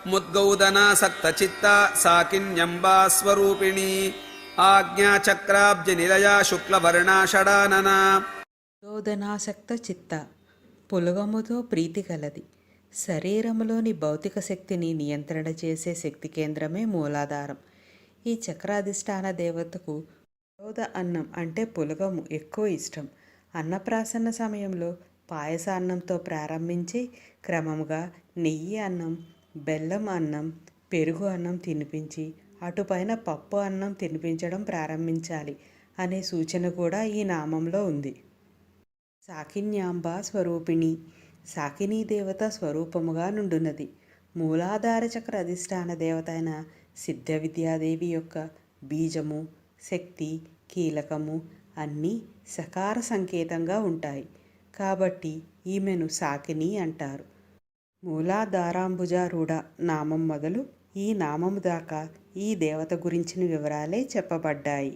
ముద్గౌదనాసక్తచిత్తా సాకిన్యంబా స్వరూపిణి ఆజ్ఞాచక్రాబ్జనిలయా శుక్లవర్ణా షడానన. శోధనాసక్త చిత్త పులగముతో ప్రీతి కలది. శరీరములోని భౌతిక శక్తిని నియంత్రణ చేసే శక్తి కేంద్రమే మూలాధారం. ఈ చక్రాధిష్టాన దేవతకు శోధ అన్నం అంటే పులగము ఎక్కువ ఇష్టం. అన్నప్రాసన్న సమయంలో పాయసాన్నంతో ప్రారంభించి క్రమంగా నెయ్యి అన్నం, బెల్లం అన్నం, పెరుగు అన్నం తినిపించి అటుపైన పప్పు అన్నం తినిపించడం ప్రారంభించాలి అనే సూచన కూడా ఈ నామంలో ఉంది. సాకిన్యాంబ స్వరూపిణి సాకినీ దేవత స్వరూపముగా నుండున్నది. మూలాధార చక్ర అధిష్టాన దేవత అయిన సిద్ధ విద్యాదేవి యొక్క బీజము, శక్తి, కీలకము అన్నీ సకార సంకేతంగా ఉంటాయి. కాబట్టి ఈమెను సాకిని అంటారు. మూలాధారాంబుజారూఢ నామం మొదలు ఈ నామము దాకా ఈ దేవత గురించిన వివరాలే చెప్పబడ్డాయి.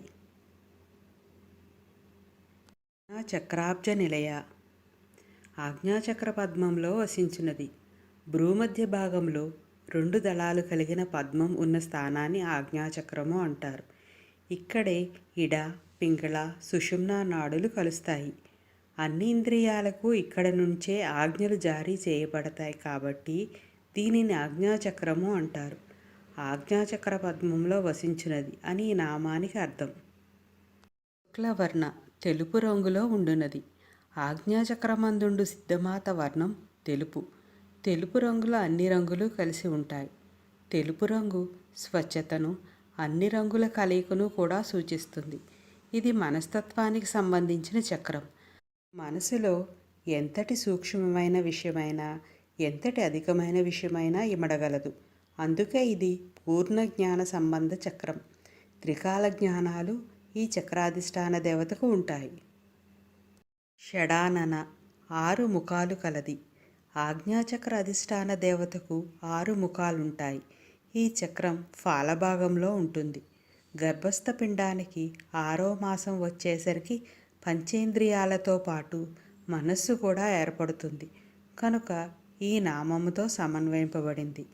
చక్రాబ్జ నిలయ ఆజ్ఞాచక్ర పద్మంలో వసించున్నది. భ్రూమధ్య భాగంలో 2 దళాలు కలిగిన పద్మం ఉన్న స్థానాన్ని ఆజ్ఞాచక్రము అంటారు. ఇక్కడే ఇడ, పింగళ, సుషుమ్నా నాడులు కలుస్తాయి. అన్ని ఇంద్రియాలకు ఇక్కడ నుంచే ఆజ్ఞలు జారీ చేయబడతాయి కాబట్టి దీనిని ఆజ్ఞాచక్రము అంటారు. ఆజ్ఞాచక్ర పద్మంలో వసించున్నది అని ఈ నామానికి అర్థం. శుక్లవర్ణ తెలుపు రంగులో ఉండున్నది. ఆజ్ఞాచక్రమందుండు సిద్ధమాత వర్ణం తెలుపు. తెలుపు రంగులో అన్ని రంగులు కలిసి ఉంటాయి. తెలుపు రంగు స్వచ్ఛతను, అన్ని రంగుల కలయికను కూడా సూచిస్తుంది. ఇది మనస్తత్వానికి సంబంధించిన చక్రం. మనసులో ఎంతటి సూక్ష్మమైన విషయమైనా, ఎంతటి అధికమైన విషయమైనా ఇమడగలదు. అందుకే ఇది పూర్ణ జ్ఞాన సంబంధ చక్రం. త్రికాల జ్ఞానాలు ఈ చక్రాధిష్టాన దేవతకు ఉంటాయి. షడానన 6 ముఖాలు కలది. ఆజ్ఞాచక్ర అధిష్టాన దేవతకు 6 ముఖాలుంటాయి. ఈ చక్రం ఫాలభాగంలో ఉంటుంది. గర్భస్థ పిండానికి 6వ మాసం వచ్చేసరికి పంచేంద్రియాలతో పాటు మనస్సు కూడా ఏర్పడుతుంది. కనుక ఈ నామముతో సమన్వయింపబడింది.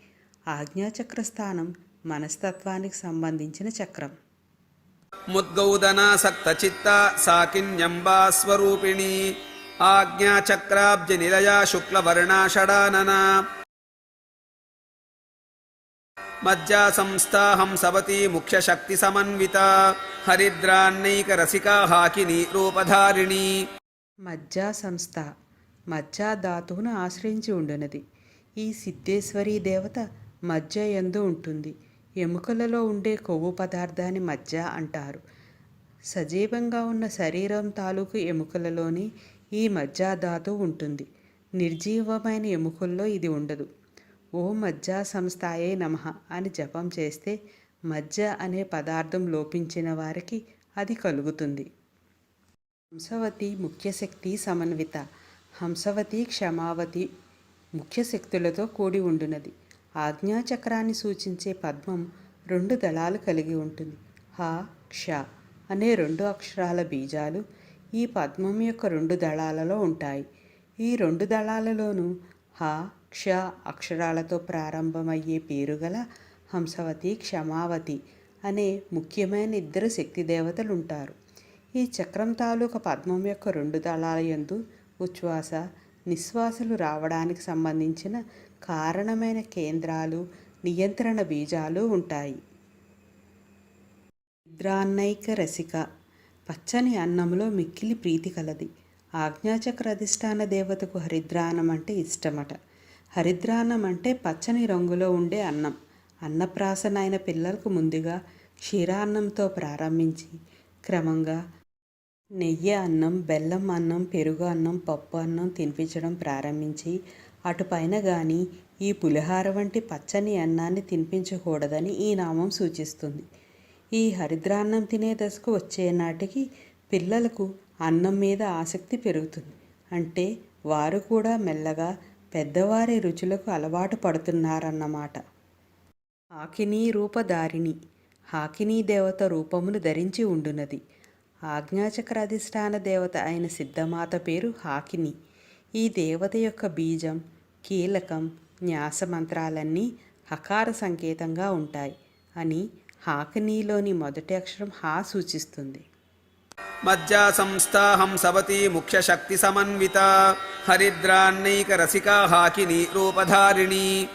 ఆజ్ఞాచక్ర స్థానం మనస్తత్వానికి సంబంధించిన చక్రం. ముద్గౌదనాసక్తచిత్తా సాకిన్యంబా స్వరూపిణి ఆజ్ఞాచక్రాబ్జనిలయా శుక్లవర్ణా షడానన. మజ్జా సంస్థా హంసవతి ముఖ్యశక్తి సమన్విత హరిద్రాన్నైక రసికా హాకిని రూపధారిణి. మజ్జా సంస్థ మజ్జా ధాతువును ఆశ్రయించి ఉండునది. ఈ సిద్ధేశ్వరీ దేవత మజ్జ యందు ఉంటుంది. ఎముకలలో ఉండే కొవ్వు పదార్థాన్ని మజ్జ అంటారు. సజీవంగా ఉన్న శరీరం తాలూకు ఎముకలలోని ఈ మజ్జా ధాతువు ఉంటుంది. నిర్జీవమైన ఎముకల్లో ఇది ఉండదు. ఓం మజ్జా సంస్థాయే నమః అని జపం చేస్తే మజ్జ అనే పదార్థం లోపించిన వారికి అది కలుగుతుంది. హంసవతి ముఖ్యశక్తి సమన్విత హంసవతి క్షమావతి ముఖ్యశక్తులతో కూడి ఉండునది. ఆజ్ఞాచక్రాన్ని సూచించే పద్మం 2 దళాలు కలిగి ఉంటుంది. హ, క్ష అనే 2 అక్షరాల బీజాలు ఈ పద్మం యొక్క 2 దళాలలో ఉంటాయి. ఈ 2 దళాలలోనూ హ, క్ష అక్షరాలతో ప్రారంభమయ్యే పేరుగల హంసవతి, క్షమావతి అనే ముఖ్యమైన 2 శక్తి దేవతలు ఉంటారు. ఈ చక్రం తాలూకా పద్మం యొక్క 2 దళాల యందు ఉచ్ఛ్వాస, నిశ్వాసలు రావడానికి సంబంధించిన కారణమైన కేంద్రాలు, నియంత్రణ బీజాలు ఉంటాయి. హరిద్రాన్నైక రసిక పచ్చని అన్నంలో మిక్కిలి ప్రీతి కలది. ఆజ్ఞాచక్ర అధిష్టాన దేవతకు హరిద్రాన్నం అంటే ఇష్టమట. హరిద్రాన్నం అంటే పచ్చని రంగులో ఉండే అన్నం. అన్నప్రాసన అయిన పిల్లలకు ముందుగా క్షీరాన్నంతో ప్రారంభించి క్రమంగా నెయ్యి అన్నం, బెల్లం అన్నం, పెరుగు అన్నం, పప్పు అన్నం తినిపించడం ప్రారంభించి అటుపైన కానీ ఈ పులిహార వంటి పచ్చని అన్నాన్ని తినిపించకూడదని ఈ నామం సూచిస్తుంది. ఈ హరిద్రాన్నం తినే దశకు వచ్చే నాటికి పిల్లలకు అన్నం మీద ఆసక్తి పెరుగుతుంది. అంటే వారు కూడా మెల్లగా పెద్దవారి రుచులకు అలవాటు పడుతున్నారన్నమాట. హాకినీ రూపధారిణి హాకినీ దేవత రూపమును ధరించి ఉండునది. ఆజ్ఞాచక్రాధిష్టాన దేవత అయిన సిద్ధమాత పేరు హాకిని. ఈ దేవత యొక్క బీజం, కీలకం, న్యాస మంత్రాలన్నీ హకార సంకేతంగా ఉంటాయి అని హాకనీలోని మొదటి అక్షరం హా సూచిస్తుంది. మజ్జా సంస్థా హంసవతి ముఖ్య శక్తి సమన్విత హరిద్రాన్నైక రసికా హాకిని రూపధారిణి.